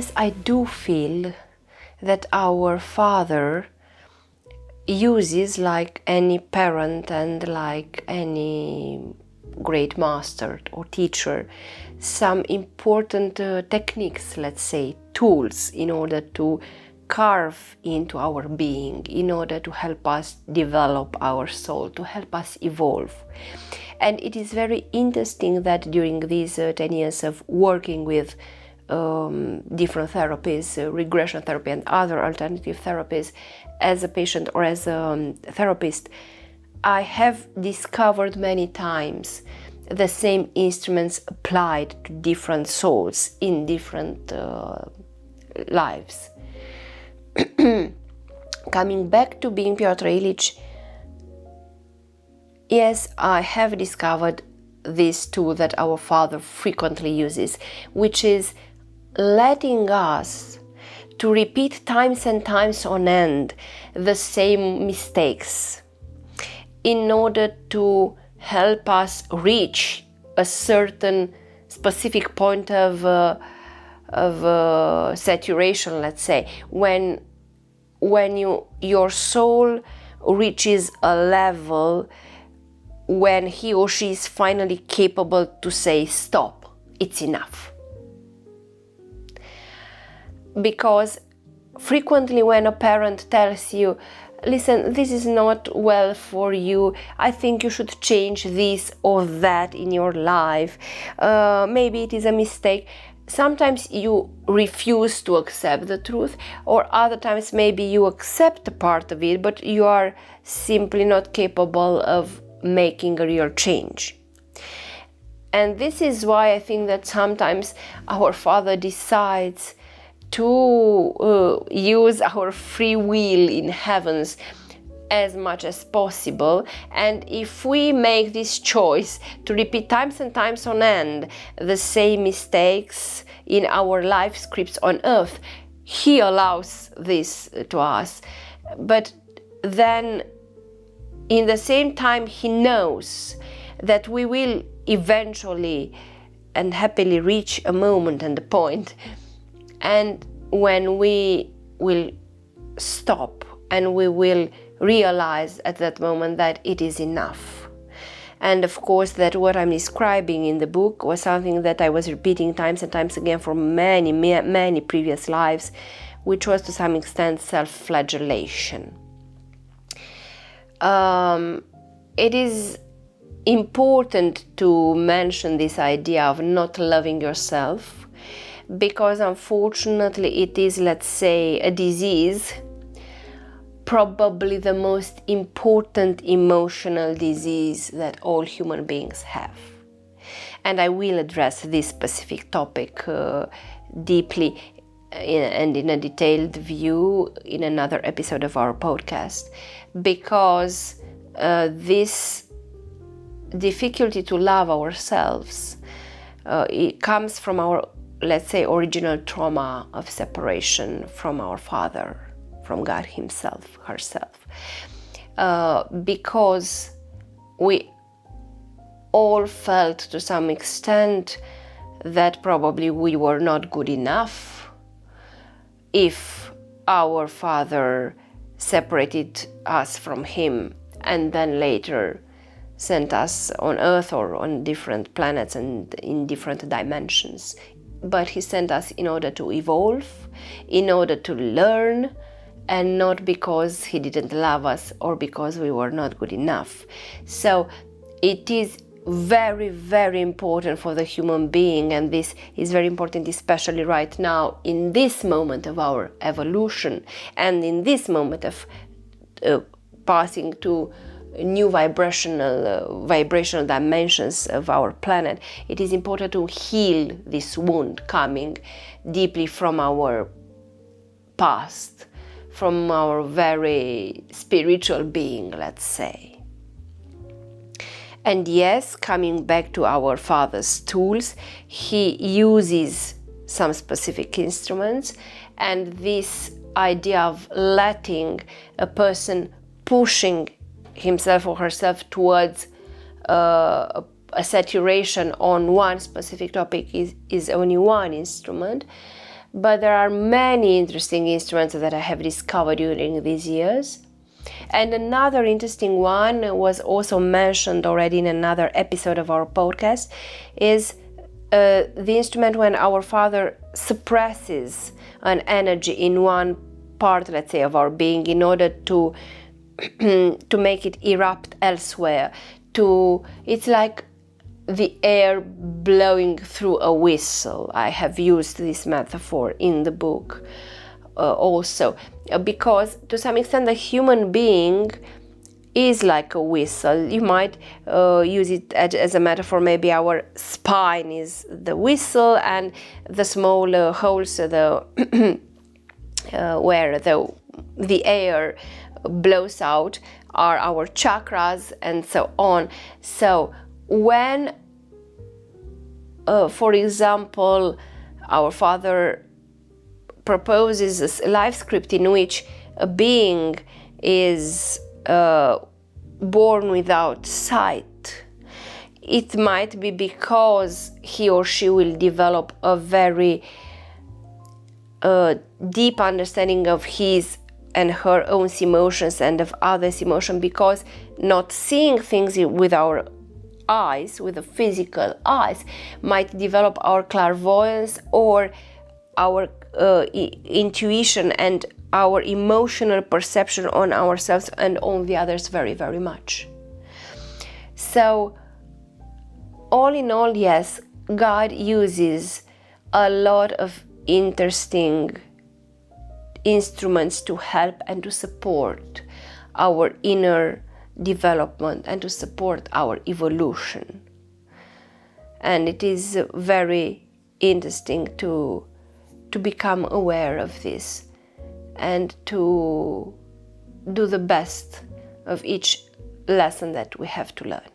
Yes, I do feel that our Father uses, like any parent and like any great master or teacher, some important techniques, let's say, tools, in order to carve into our being, in order to help us develop our soul, to help us evolve. And it is very interesting that during these 10 years of working with different therapies, regression therapy and other alternative therapies, as a patient or as a therapist, I have discovered many times the same instruments applied to different souls in different lives. Coming back to being Pyotr Ilyich, yes, I have discovered this tool that our Father frequently uses, which is letting us to repeat times and times on end the same mistakes in order to help us reach a certain specific point of saturation, let's say, when your soul reaches a level when he or she is finally capable to say stop, it's enough. Because frequently when a parent tells you, listen, this is not well for you, I think you should change this or that in your life, maybe it is a mistake. Sometimes you refuse to accept the truth, or other times maybe you accept a part of it, but you are simply not capable of making a real change. And this is why I think that sometimes our Father decides to use our free will in heavens as much as possible. And if we make this choice to repeat times and times on end the same mistakes in our life scripts on earth, he allows this to us. But then in the same time, he knows that we will eventually and happily reach a moment and a point, and when we will stop and we will realize at that moment that it is enough. And of course that what I'm describing in the book was something that I was repeating times and times again for many previous lives, which was to some extent self-flagellation. It is important to mention this idea of not loving yourself, because unfortunately it is, let's say, a disease, probably the most important emotional disease that all human beings have. And I will address this specific topic deeply and in a detailed view in another episode of our podcast, because this difficulty to love ourselves, it comes from our, let's say, original trauma of separation from our Father, from God himself, herself. Because we all felt to some extent that probably we were not good enough if our Father separated us from him and then later sent us on earth or on different planets and in different dimensions. But he sent us in order to evolve, in order to learn, and not because he didn't love us or because we were not good enough. So it is very, very important for the human being, and this is very important especially right now in this moment of our evolution and in this moment of passing to new vibrational dimensions of our planet. It is important to heal this wound coming deeply from our past, from our very spiritual being, let's say. And yes, coming back to our Father's tools, he uses some specific instruments, and this idea of letting a person pushing himself or herself towards a saturation on one specific topic is only one instrument. but there are many interesting instruments that I have discovered during these years. And another interesting one was also mentioned already in another episode of our podcast, is the instrument when our father suppresses an energy in one part, let's say, of our being in order to to make it erupt elsewhere. It's like the air blowing through a whistle. I have used this metaphor in the book also, because to some extent the human being is like a whistle. You might use it as a metaphor. Maybe our spine is the whistle, and the small holes, where the air blows out, are our chakras, and so on. So when, for example, our father proposes a life script in which a being is born without sight, it might be because he or she will develop a very deep understanding of his and her own emotions and of others' emotion, because not seeing things with our eyes, with the physical eyes, might develop our clairvoyance or our intuition and our emotional perception on ourselves and on the others very, very much. So, all in all, yes, God uses a lot of interesting instruments to help and to support our inner development and to support our evolution. And it is very interesting to become aware of this and to do the best of each lesson that we have to learn.